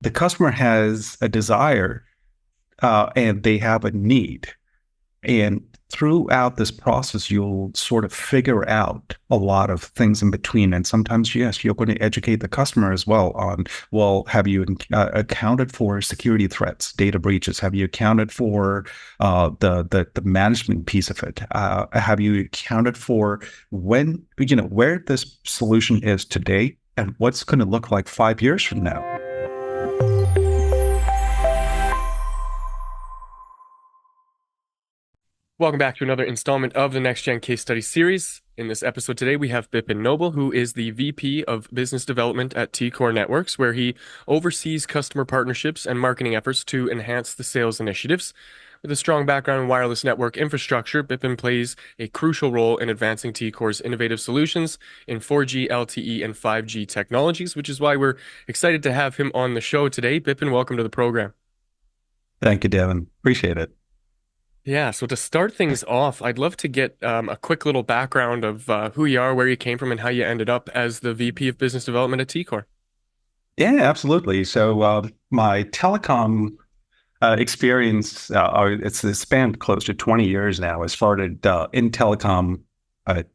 the customer has a desire and they have a need. And throughout this process, you'll sort of figure out a lot of things in between. And sometimes, yes, you're going to educate the customer as well on, well, have you accounted for security threats, data breaches? Have you accounted for the management piece of it? Have you accounted for where this solution is today and what's going to look like 5 years from now? Welcome back to another installment of the Next Gen Case Study Series. In this episode today, we have Bipin Noble, who is the VP of Business Development at Tecore Networks, where he oversees customer partnerships and marketing efforts to enhance the sales initiatives. With a strong background in wireless network infrastructure, Bipin plays a crucial role in advancing Tecore's innovative solutions in 4G, LTE, and 5G technologies, which is why we're excited to have him on the show today. Bipin, welcome to the program. Thank you, Devin. Appreciate it. Yeah, so to start things off, I'd love to get a quick little background of who you are, where you came from, and how you ended up as the VP of Business Development at Tecore. Yeah, absolutely. So my telecom experience, it's spanned close to 20 years now. I started in telecom at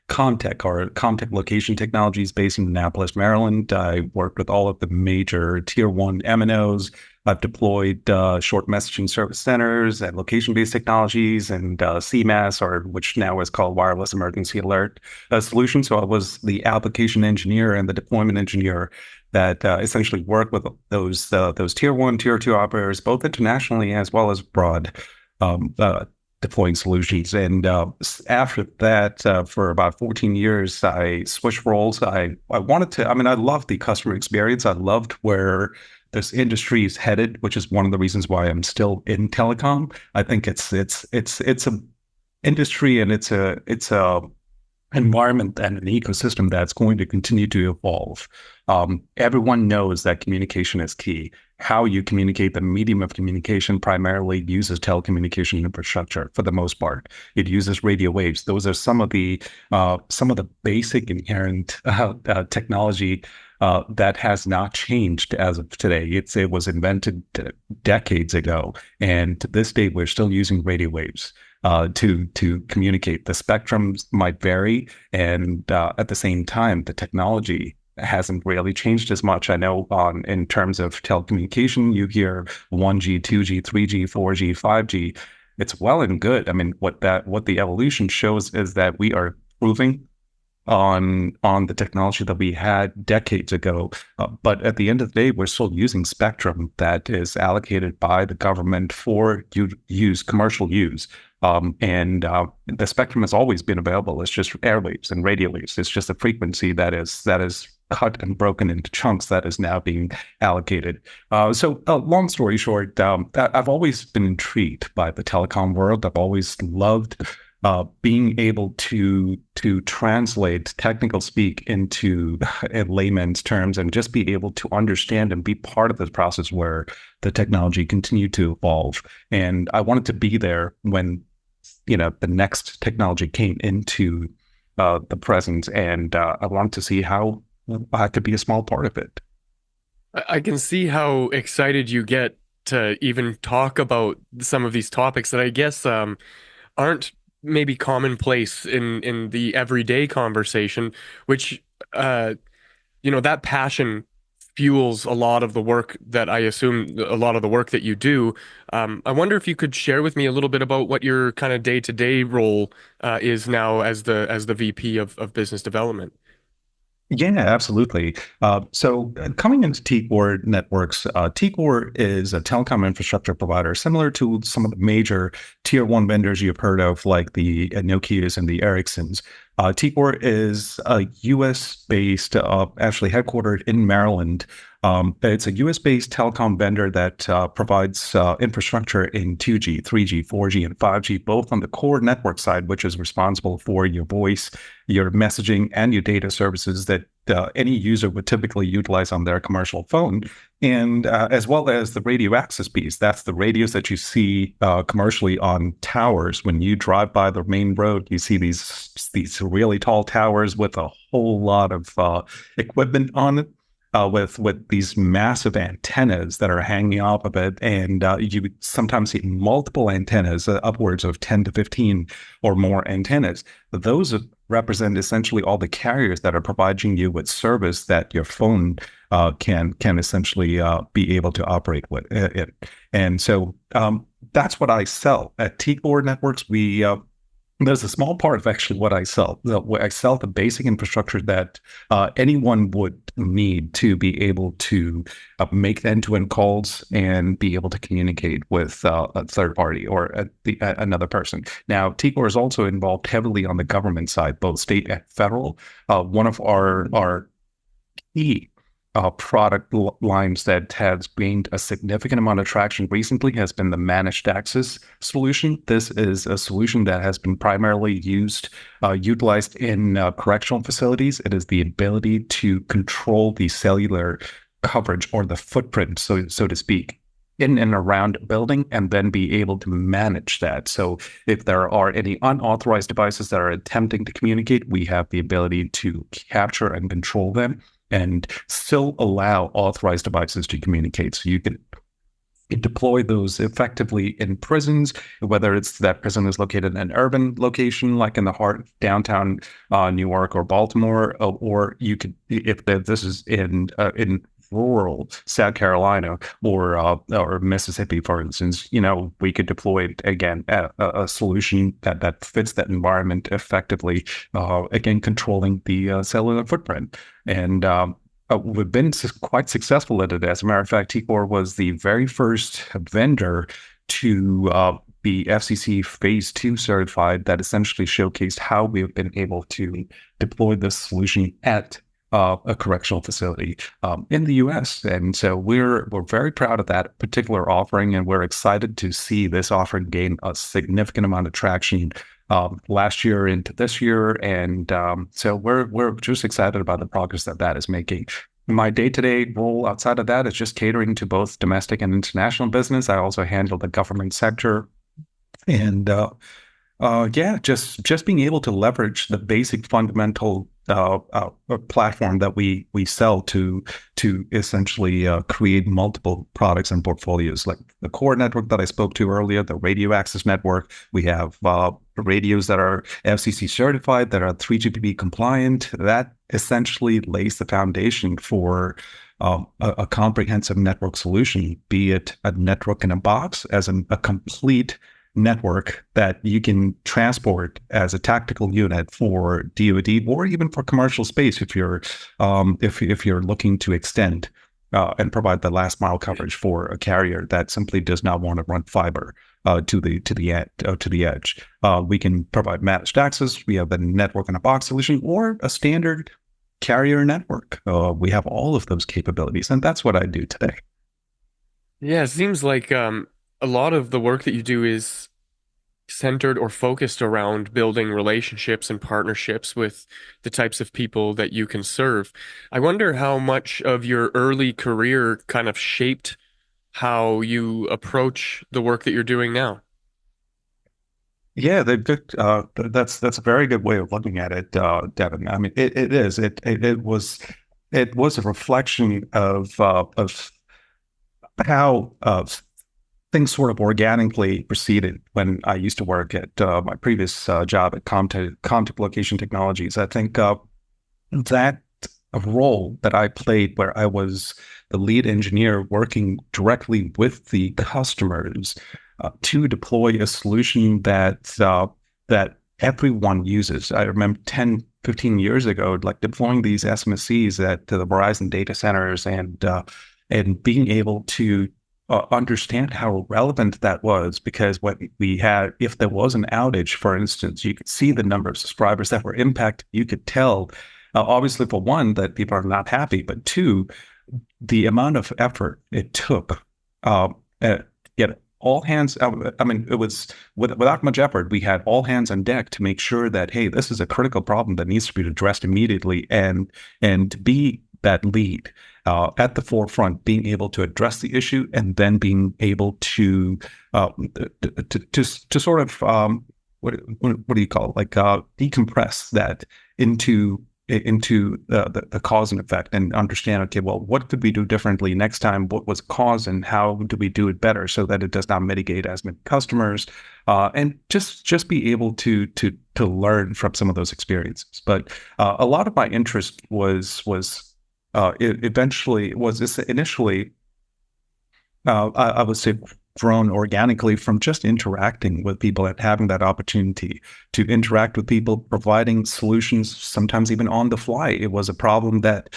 Comtec, or Comtec Location Technologies, based in Annapolis, Maryland. I worked with all of the major tier one MNOs. I've deployed short messaging service centers and location-based technologies and CMAS, or which now is called Wireless Emergency Alert Solution. So I was the application engineer and the deployment engineer that essentially worked with those tier one, tier two operators, both internationally as well as abroad, deploying solutions. And after that, for about 14 years, I switched roles. I wanted to. I loved the customer experience. I loved where this industry is headed, which is one of the reasons why I'm still in telecom. I think it's a industry, and it's a environment and an ecosystem that's going to continue to evolve. Everyone knows that communication is key. How you communicate, the medium of communication primarily uses telecommunication infrastructure for the most part. It uses radio waves. Those are some of the basic inherent technology that has not changed as of today. It was invented decades ago, and to this day, we're still using radio waves to communicate. The spectrums might vary, and at the same time, the technology hasn't really changed as much. I know in terms of telecommunication, you hear 1G, 2G, 3G, 4G, 5G. It's well and good. What the evolution shows is that we are improving on the technology that we had decades ago. But at the end of the day, we're still using spectrum that is allocated by the government for commercial use. And the spectrum has always been available. It's just airwaves and radio waves. It's just a frequency that is cut and broken into chunks that is now being allocated. So long story short, I've always been intrigued by the telecom world. I've always loved being able to translate technical speak into layman's terms, and just be able to understand and be part of this process where the technology continued to evolve. And I wanted to be there when the next technology came into the present, and I wanted to see how I could be a small part of it. I can see how excited you get to even talk about some of these topics that I guess aren't maybe commonplace in the everyday conversation, which that passion fuels a lot of the work that I assume a lot of the work that you do. I wonder if you could share with me a little bit about what your kind of day-to-day role is now as the VP of Business Development. Yeah, absolutely. So coming into Tecore Networks, Tecore is a telecom infrastructure provider similar to some of the major tier one vendors you've heard of, like the Nokias and the Ericssons. Tecore is a US-based, actually headquartered in Maryland. It's a US-based telecom vendor that provides infrastructure in 2G, 3G, 4G, and 5G, both on the core network side, which is responsible for your voice, your messaging, and your data services that any user would typically utilize on their commercial phone, and as well as the radio access piece. That's the radios that you see commercially on towers. When you drive by the main road, you see these really tall towers with a whole lot of equipment on it. with these massive antennas that are hanging off of it, and you would sometimes see multiple antennas, upwards of 10 to 15 or more antennas. Those represent essentially all the carriers that are providing you with service that your phone can essentially be able to operate with it. And so that's what I sell at Tecore Networks. We there's a small part of actually what I sell. I sell the basic infrastructure that anyone would need to be able to make end-to-end calls and be able to communicate with a third party or another person. Now, Tecore is also involved heavily on the government side, both state and federal. One of our key product lines that has gained a significant amount of traction recently has been the managed access solution. This is a solution that has been primarily utilized in correctional facilities. It is the ability to control the cellular coverage or the footprint, so to speak, in and around a building, and then be able to manage that. So if there are any unauthorized devices that are attempting to communicate, we have the ability to capture and control them and still allow authorized devices to communicate. So you can deploy those effectively in prisons, whether it's that prison is located in an urban location, like in the heart of downtown New York or Baltimore, or you could, if this is in rural South Carolina or Mississippi, for instance, we could deploy again a solution that fits that environment effectively. Again, controlling the cellular footprint, and we've been quite successful at it. As a matter of fact, Tecore was the very first vendor to be FCC Phase 2 certified that essentially showcased how we've been able to deploy this solution at a correctional facility in the U.S. And so we're very proud of that particular offering, and we're excited to see this offering gain a significant amount of traction last year into this year. And so we're just excited about the progress that is making. My day-to-day role outside of that is just catering to both domestic and international business. I also handle the government sector, and just being able to leverage the basic fundamental platform that we sell to essentially create multiple products and portfolios, like the core network that I spoke to earlier, the radio access network. We have radios that are FCC certified, that are 3GPP compliant. That essentially lays the foundation for a comprehensive network solution, be it a network in a box, as a complete network that you can transport as a tactical unit for DoD or even for commercial space if you're looking to extend and provide the last mile coverage for a carrier that simply does not want to run fiber to the edge. We can provide managed access. We have the network in a box solution or a standard carrier network. We have all of those capabilities, and that's what I do today. Yeah, it seems like a lot of the work that you do is centered or focused around building relationships and partnerships with the types of people that you can serve. I wonder how much of your early career kind of shaped how you approach the work that you're doing now. Yeah, that's a very good way of looking at it, Devin. I mean, it is. It was a reflection of how things sort of organically proceeded when I used to work at my previous job at Comtec Location Technologies. I think that role that I played, where I was the lead engineer working directly with the customers to deploy a solution that everyone uses. I remember 10, 15 years ago, like deploying these SMSCs at the Verizon data centers and being able to understand how relevant that was, because what we had, if there was an outage, for instance, you could see the number of subscribers that were impacted. You could tell, obviously, for one, that people are not happy, but two, the amount of effort it took. Get all hands. I mean, it was without much effort. We had all hands on deck to make sure that, hey, this is a critical problem that needs to be addressed immediately, and be that lead at the forefront, being able to address the issue, and then being able to sort of what do you call it? Like decompress that into into the cause and effect and understand, okay, well, what could we do differently next time? What was cause and how do we do it better so that it does not mitigate as many customers? And just be able to learn from some of those experiences. But a lot of my interest eventually was initially I would say grown organically from just interacting with people and having that opportunity to interact with people, providing solutions, sometimes even on the fly. It was a problem that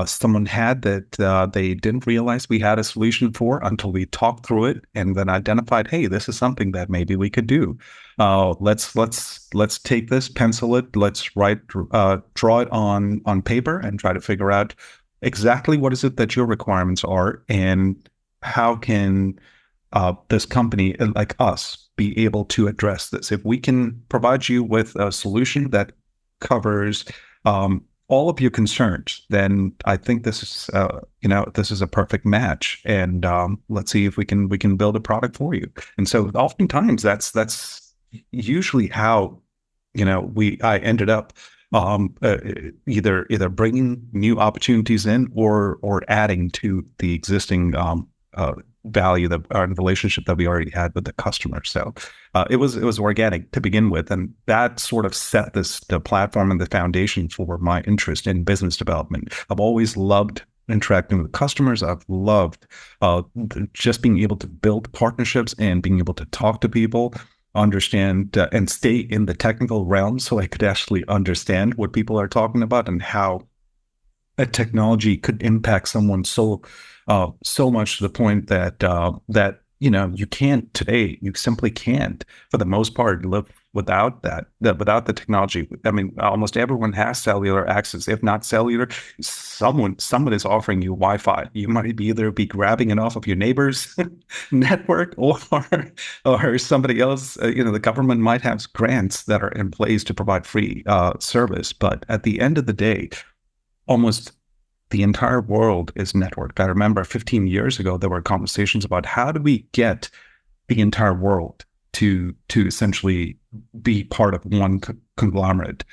someone had that they didn't realize we had a solution for until we talked through it and then identified, hey, this is something that maybe we could do. Let's take this, pencil it, let's draw it on paper and try to figure out exactly what is it that your requirements are and how can this company like us be able to address this? If we can provide you with a solution that covers all of your concerns, then I think this is this is a perfect match. And let's see if we can build a product for you. And so oftentimes that's usually how I ended up either bringing new opportunities in or adding to the existing value that our relationship that we already had with the customer. So it was organic to begin with, and that sort of set the platform and the foundation for my interest in business development. I've always loved interacting with customers. I've loved just being able to build partnerships and being able to talk to people, understand and stay in the technical realm so I could actually understand what people are talking about and how a technology could impact someone so much to the point that you can't today. You simply can't, for the most part, live without without the technology. I mean, almost everyone has cellular access. If not cellular, someone is offering you Wi-Fi. You might either be grabbing it off of your neighbor's network or somebody else. The government might have grants that are in place to provide free service. But at the end of the day, almost the entire world is networked. I remember 15 years ago, there were conversations about how do we get the entire world to essentially be part of one conglomerate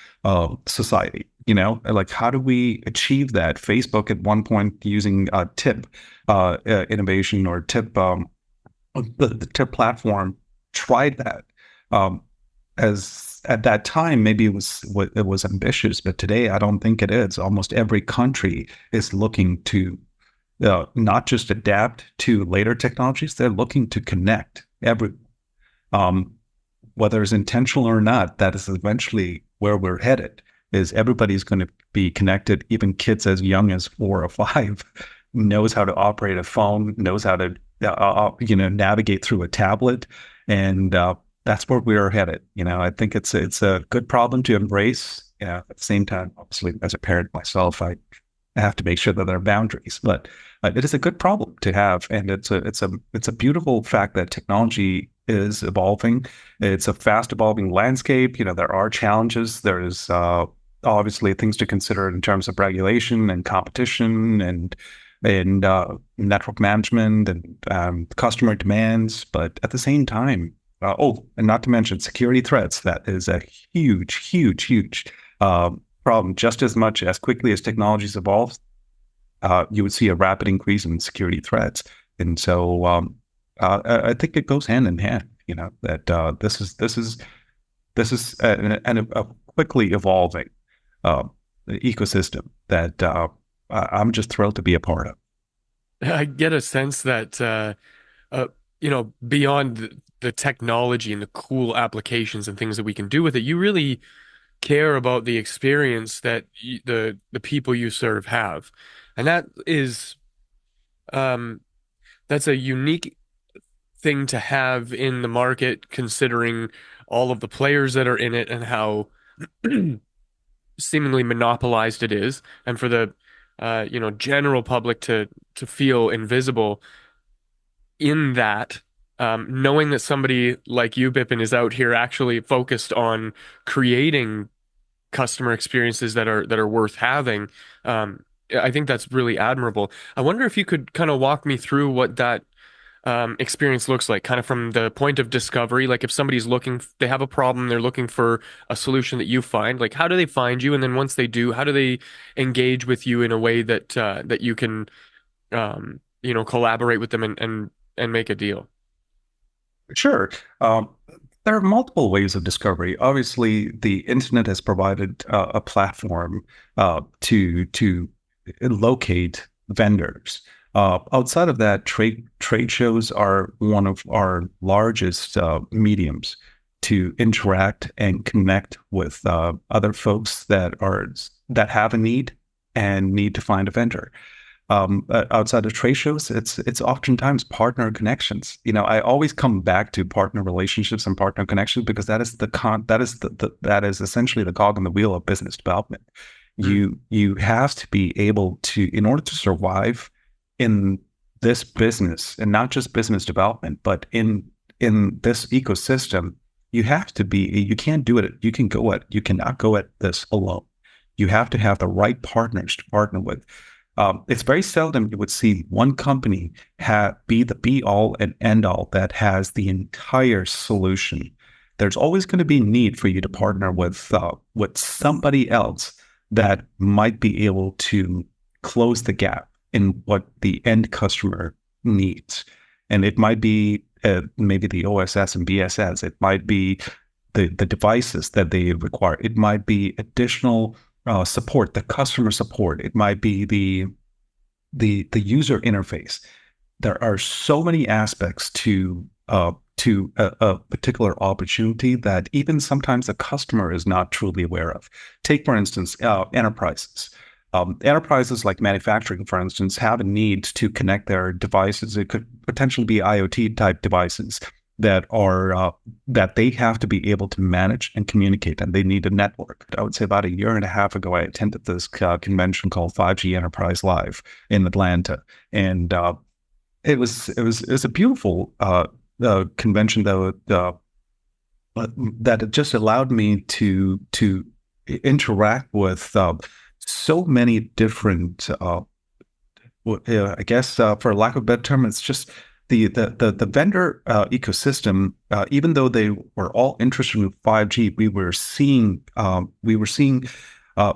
society. Like how do we achieve that? Facebook at one point using TIP innovation or TIP, the TIP platform tried that. As at that time, maybe it was ambitious, but today I don't think it is. Almost every country is looking to not just adapt to later technologies; they're looking to connect um, whether it's intentional or not. That is eventually where we're headed. Is everybody's going to be connected? Even kids as young as 4 or 5 knows how to operate a phone, knows how to navigate through a tablet, and that's where we're headed. I think it's a good problem to embrace. At the same time, obviously, as a parent myself, I have to make sure that there are boundaries. But it is a good problem to have, and it's a beautiful fact that technology is evolving. It's a fast evolving landscape. There are challenges. There's obviously things to consider in terms of regulation and competition and network management and customer demands. But at the same time, and not to mention security threats. That is a huge, huge, huge problem. Just as much as quickly as technologies evolve, you would see a rapid increase in security threats. And so I think it goes hand in hand. That this is a quickly evolving ecosystem that I'm just thrilled to be a part of. I get a sense that beyond the technology and the cool applications and things that we can do with it, you really care about the experience that the people you serve have, and um, that's a unique thing to have in the market, considering all of the players that are in it and how seemingly monopolized it is, and for the general public to feel invisible in that, knowing that somebody like you, Bipin, is out here actually focused on creating customer experiences that are worth having. I think that's really admirable. I wonder if you could kind of walk me through what that experience looks like, kind of from the point of discovery. Like if somebody's looking, they have a problem, they're looking for a solution that you find. Like how do they find you? And then once they do, how do they engage with you in a way that that you can collaborate with them and make a deal? Sure. There are multiple ways of discovery. Obviously, the internet has provided a platform to locate vendors. Outside of that, trade shows are one of our largest mediums to interact and connect with other folks that have a need and need to find a vendor. Outside of trade shows, it's oftentimes partner connections. I always come back to partner relationships and partner connections because that is that is essentially the cog in the wheel of business development. Mm. You have to be able to, in order to survive in this business, and not just business development, but in this ecosystem, you have to be. You can't do it. You cannot go at this alone. You have to have the right partners to partner with. It's very seldom you would see one company be the be all and end all that has the entire solution. There's always going to be need for you to partner with somebody else that might be able to close the gap in what the end customer needs. And it might be maybe the OSS and BSS. It might be the devices that they require. It might be additional support, the customer support. It might be the user interface. There are so many aspects to a particular opportunity that even sometimes the customer is not truly aware of. Take, for instance, enterprises. Enterprises like manufacturing, for instance, have a need to connect their devices. It could potentially be IoT type devices that they have to be able to manage and communicate, and they need a network. I would say about a year and a half ago, I attended this convention called 5G Enterprise Live in Atlanta, and it was a beautiful convention, though, that it just allowed me to interact with so many different. I guess, for lack of a better term, it's just the vendor ecosystem. Even though they were all interested in 5G, we were seeing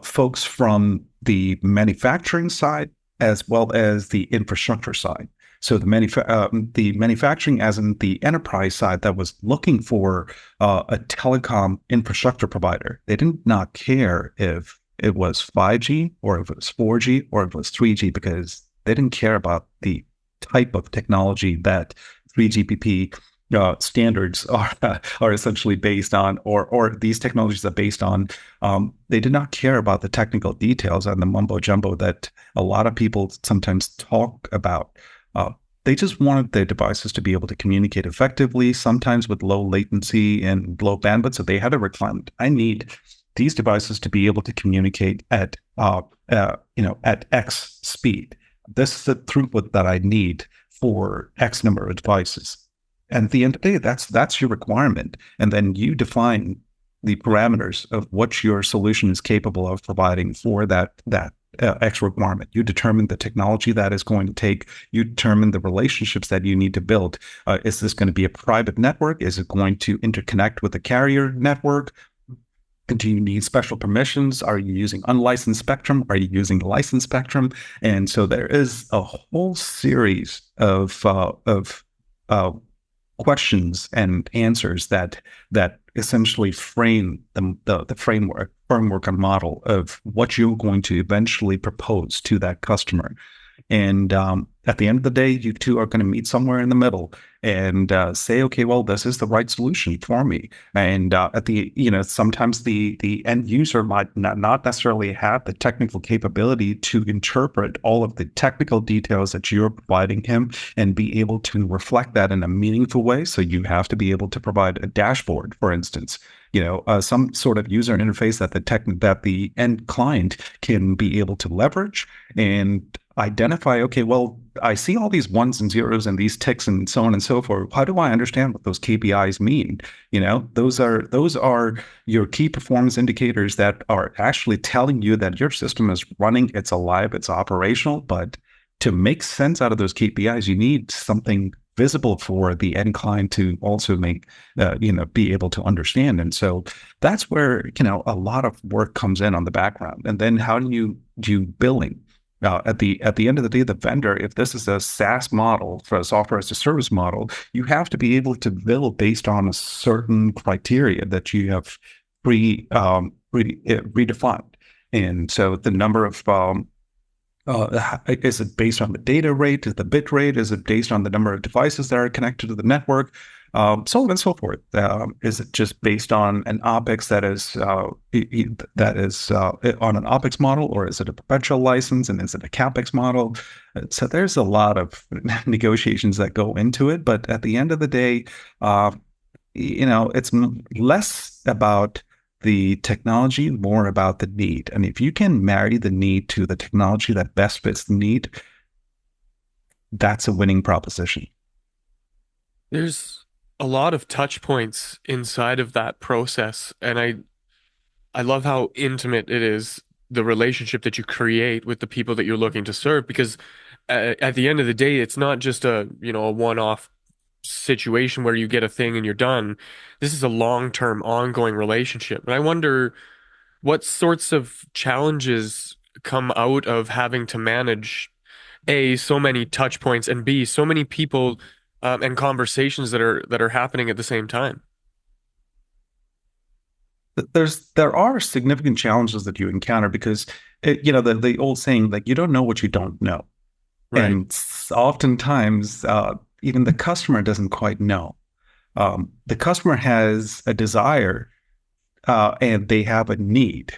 folks from the manufacturing side as well as the infrastructure side. So the manufacturing, as in the enterprise side, that was looking for a telecom infrastructure provider. They did not care if it was 5G or if it was 4G or if it was 3G, because they didn't care about the type of technology that 3GPP standards are essentially based on, or these technologies are based on. They did not care about the technical details and the mumbo jumbo that a lot of people sometimes talk about. They just wanted their devices to be able to communicate effectively, sometimes with low latency and low bandwidth. So they had a requirement: I need these devices to be able to communicate at at X speed. This is the throughput that I need for X number of devices. And at the end of the day, that's your requirement. And then you define the parameters of what your solution is capable of providing for that X requirement. You determine the technology that is going to take. You determine the relationships that you need to build. Is this going to be a private network? Is it going to interconnect with a carrier network? Do you need special permissions? Are you using unlicensed spectrum? Are you using licensed spectrum? And so there is a whole series of questions and answers that essentially frame the framework and model of what you're going to eventually propose to that customer. And at the end of the day, you two are going to meet somewhere in the middle and say, okay, well, this is the right solution for me. And sometimes the end user might not necessarily have the technical capability to interpret all of the technical details that you're providing him and be able to reflect that in a meaningful way. So you have to be able to provide a dashboard, for instance, some sort of user interface that the end client can be able to leverage and identify, okay, well, I see all these ones and zeros and these ticks and so on and so forth. How do I understand what those KPIs mean? Those are your key performance indicators that are actually telling you that your system is running, it's alive, it's operational. But to make sense out of those KPIs, you need something visible for the end client to also make, be able to understand. And so that's where, a lot of work comes in on the background. And then how do you do billing? At the end of the day, the vendor, if this is a SaaS model for a software as a service model, you have to be able to bill based on a certain criteria that you have redefined. And so the number of is it based on the data rate? Is the bit rate? Is it based on the number of devices that are connected to the network? So on and so forth. Is it just based on an OpEx that is on an OpEx model, or is it a perpetual license, and is it a CapEx model? So there's a lot of negotiations that go into it. But at the end of the day, it's less about the technology, more about the need. And if you can marry the need to the technology that best fits the need, that's a winning proposition. There's a lot of touch points inside of that process, and I love how intimate it is, the relationship that you create with the people that you're looking to serve, because at the end of the day, it's not just a one-off situation where you get a thing and you're done. This is a long-term, ongoing relationship. And I wonder what sorts of challenges come out of having to manage A, so many touch points, and B, so many people and conversations that are happening at the same time. There are significant challenges that you encounter because the old saying, like, you don't know what you don't know. Right. And oftentimes, even the customer doesn't quite know. The customer has a desire, and they have a need.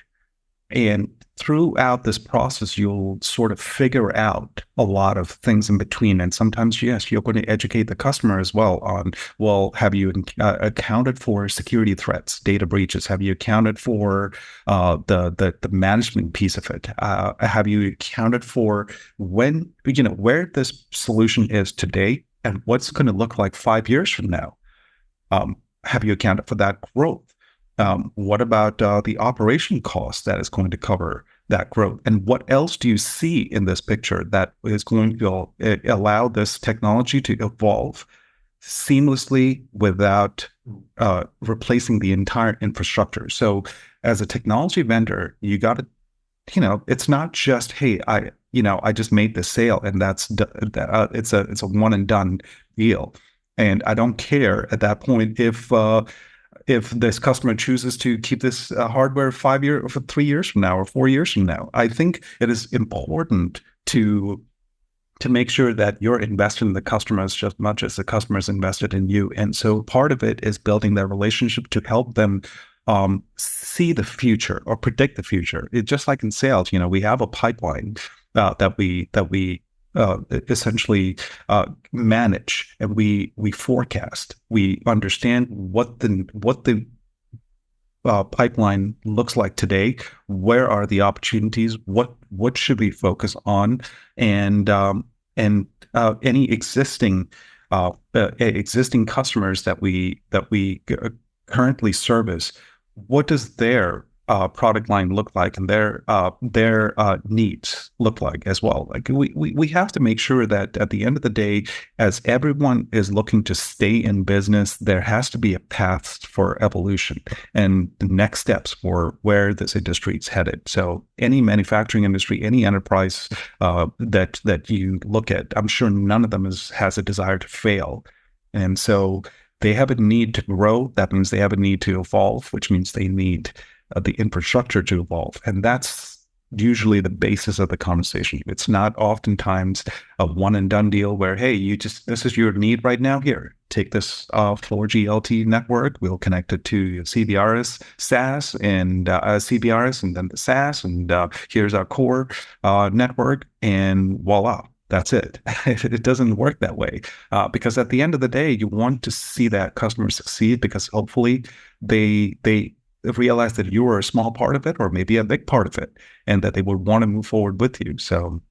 And throughout this process, you'll sort of figure out a lot of things in between. And sometimes, yes, you're going to educate the customer as well on, well, have you accounted for security threats, data breaches? Have you accounted for the management piece of it? Have you accounted for where this solution is today and what's going to look like 5 years from now? Have you accounted for that growth? What about the operation cost that is going to cover that growth? And what else do you see in this picture that is going to allow this technology to evolve seamlessly without replacing the entire infrastructure? So, as a technology vendor, you got to, it's not just, hey, I just made the sale and it's a one and done deal. And I don't care at that point if this customer chooses to keep this hardware 5 years, or 3 years from now, or 4 years from now. I think it is important to make sure that you're invested in the customers just much as the customer's invested in you. And so part of it is building that relationship to help them see the future or predict the future. Just like in sales, we have a pipeline that we essentially manage, and we forecast. We understand what the pipeline looks like today. Where are the opportunities? What should we focus on? And any existing customers that we currently service, what does their product line look like, and their needs look like as well. Like we have to make sure that at the end of the day, as everyone is looking to stay in business, there has to be a path for evolution and the next steps for where this industry is headed. So any manufacturing industry, any enterprise that you look at, I'm sure none of them has a desire to fail. And so they have a need to grow. That means they have a need to evolve, which means they need the infrastructure to evolve. And that's usually the basis of the conversation. It's not oftentimes a one and done deal where, hey, this is your need right now. Here, take this 4G LTE network. We'll connect it to CBRS, SAS, and CBRS, and then the SAS. And here's our core network. And voila. That's it. It doesn't work that way because at the end of the day, you want to see that customer succeed, because hopefully they realize that you are a small part of it, or maybe a big part of it, and that they would want to move forward with you. So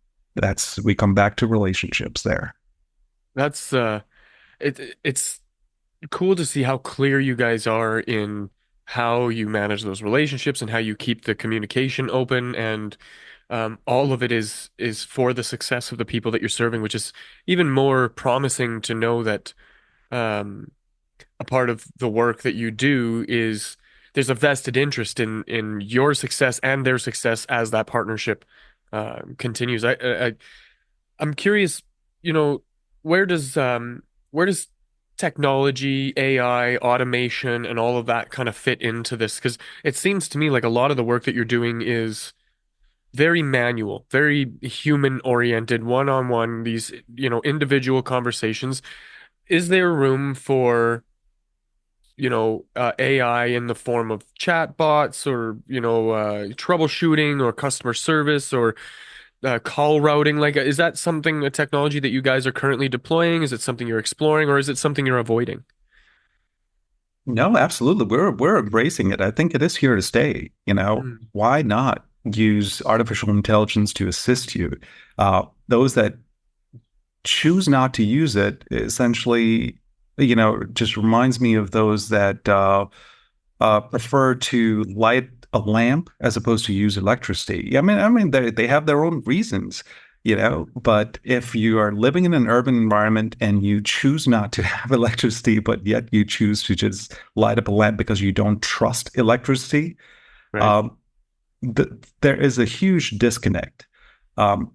we come back to relationships there. That's it's cool to see how clear you guys are in how you manage those relationships and how you keep the communication open. And all of it is for the success of the people that you're serving, which is even more promising to know that um, a part of the work that you do is there's a vested interest in your success and their success as that partnership continues. I'm curious, you know, where does um where does technology, AI, automation, and all of that kind of fit into this? Because it seems to me like a lot of the work that you're doing is very manual, very human oriented, one-on-one, these, individual conversations. Is there room for, AI in the form of chatbots or, troubleshooting or customer service or call routing? Like, is that something, a technology that you guys are currently deploying? Is it something you're exploring, or is it something you're avoiding? No, absolutely. We're embracing it. I think it is here to stay. Mm, Why not use artificial intelligence to assist you? Those that choose not to use it essentially, just reminds me of those that prefer to light a lamp as opposed to use electricity. I mean, they have their own reasons, But if you are living in an urban environment and you choose not to have electricity, but yet you choose to just light up a lamp because you don't trust electricity, right. um, there is a huge disconnect. Um,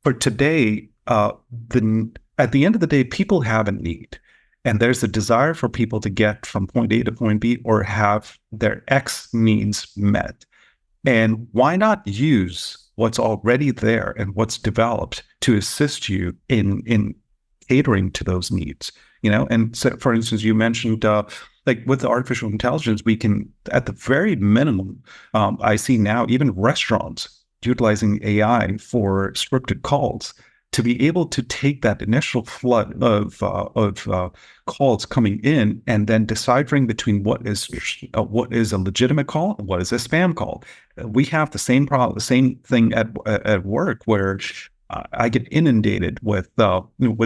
for today, at the end of the day, people have a need, and there's a desire for people to get from point A to point B or have their X needs met. And why not use what's already there and what's developed to assist you in catering to those needs? And so, for instance, you mentioned like with the artificial intelligence, we can, at the very minimum, I see now even restaurants utilizing AI for scripted calls to be able to take that initial flood of calls coming in and then deciphering between what is a legitimate call and what is a spam call. We have the same problem, the same thing at work where I get inundated with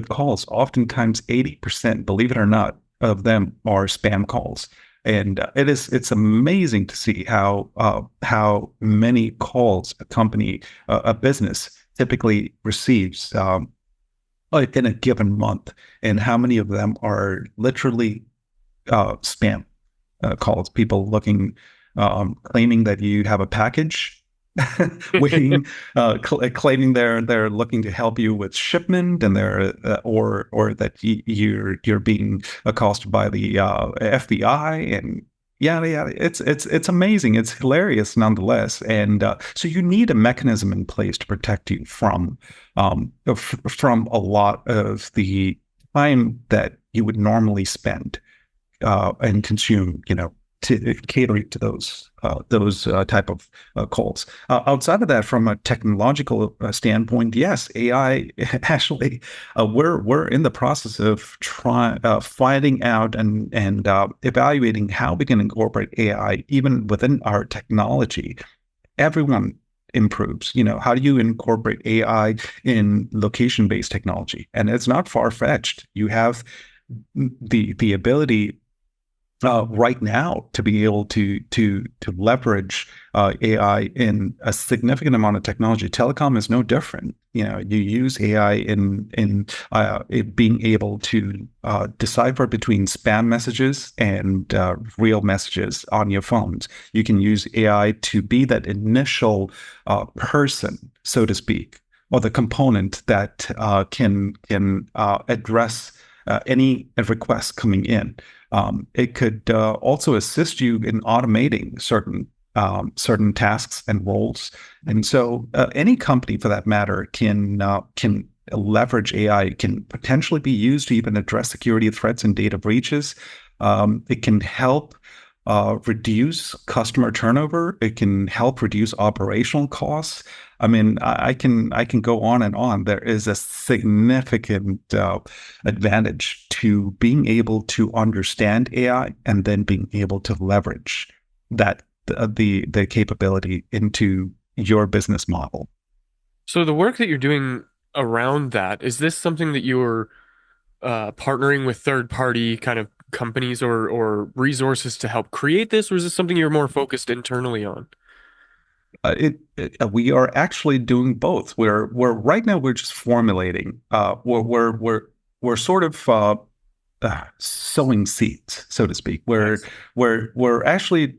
calls. Oftentimes, 80%, believe it or not, of them are spam calls. And it's amazing to see how many calls a company, a business typically receives like in a given month, and how many of them are literally spam calls. People looking, claiming that you have a package, waiting, claiming they're looking to help you with shipment, and they're or that you're being accosted by the FBI, and yeah, it's amazing. It's hilarious nonetheless, and so you need a mechanism in place to protect you from a lot of the time that you would normally spend and consume, to catering to those type of calls. Outside of that, from a technological standpoint, yes, AI actually, we're in the process of finding out and evaluating how we can incorporate AI even within our technology. Everyone improves. How do you incorporate AI in location-based technology? And it's not far-fetched. You have the ability right now to be able to leverage AI in a significant amount of technology. Telecom is no different. You use AI in it being able to decipher between spam messages and real messages on your phones. You can use AI to be that initial person, so to speak, or the component that can address any requests coming in. It could also assist you in automating certain tasks and roles, and so any company, for that matter, can leverage AI. It can potentially be used to even address security threats and data breaches. It can help reduce customer turnover. It can help reduce operational costs. I mean, I can go on and on. There is a significant advantage to being able to understand AI and then being able to leverage that the capability into your business model. So the work that you're doing around that, is this something that you're partnering with third party kind of companies or resources to help create this, or is this something you're more focused internally on? We are actually doing both. We're right now we're just formulating. We're sort of sowing seeds, so to speak. Nice. We're actually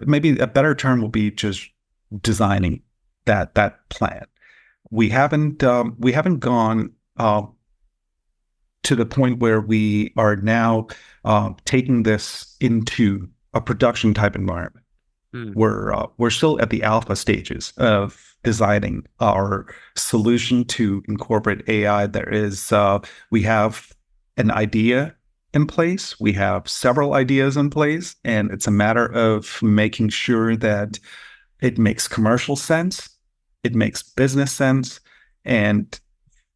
maybe a better term will be just designing that plan. We haven't gone to the point where we are now taking this into a production type environment. Hmm. We're still at the alpha stages of designing our solution to incorporate AI. We have an idea in place. We have several ideas in place, and it's a matter of making sure that it makes commercial sense, it makes business sense, and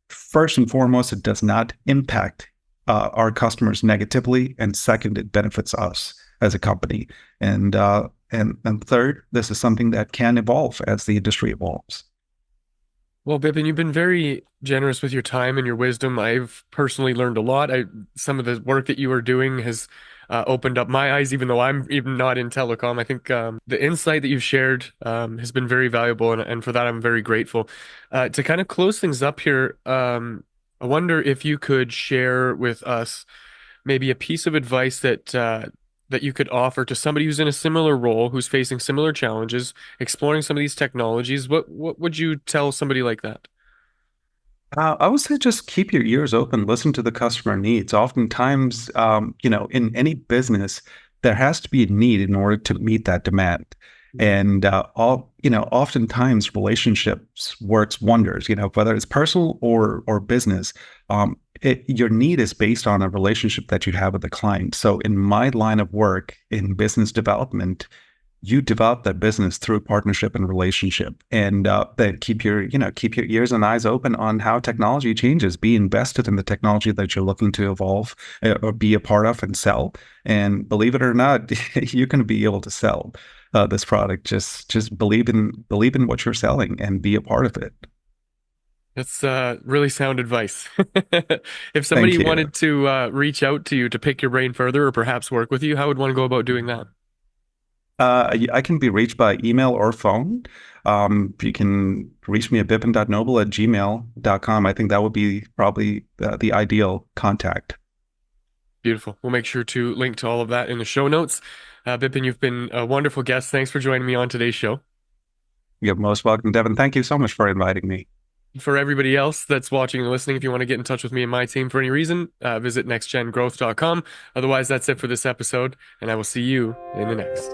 first and foremost, it does not impact our customers negatively, and second, it benefits us as a company. And third, this is something that can evolve as the industry evolves. Well, Bipin, you've been very generous with your time and your wisdom. I've personally learned a lot. Some of the work that you are doing has opened up my eyes, even though I'm even not in telecom. I think the insight that you've shared has been very valuable, and for that, I'm very grateful. To kind of close things up here, I wonder if you could share with us maybe a piece of advice that you could offer to somebody who's in a similar role, who's facing similar challenges, exploring some of these technologies. What would you tell somebody like that? I would say just keep your ears open, listen to the customer needs. Oftentimes, in any business, there has to be a need in order to meet that demand. Mm. And oftentimes relationships works wonders. Whether it's personal or business, your need is based on a relationship that you have with the client. So, in my line of work in business development, you develop that business through partnership and relationship, and then keep your ears and eyes open on how technology changes. Be invested in the technology that you're looking to evolve or be a part of and sell. And believe it or not, you're going to be able to sell this product. Just believe in what you're selling and be a part of it. That's really sound advice. If Thank somebody you. wanted to reach out to you to pick your brain further or perhaps work with you, how would one go about doing that? I can be reached by email or phone. You can reach me at bipin.noble@gmail.com. I think that would be probably the ideal contact. Beautiful. We'll make sure to link to all of that in the show notes. Bipin, you've been a wonderful guest. Thanks for joining me on today's show. You're most welcome, Devin. Thank you so much for inviting me. For everybody else that's watching and listening, if you want to get in touch with me and my team for any reason, visit nextgengrowth.com. Otherwise, that's it for this episode, and I will see you in the next.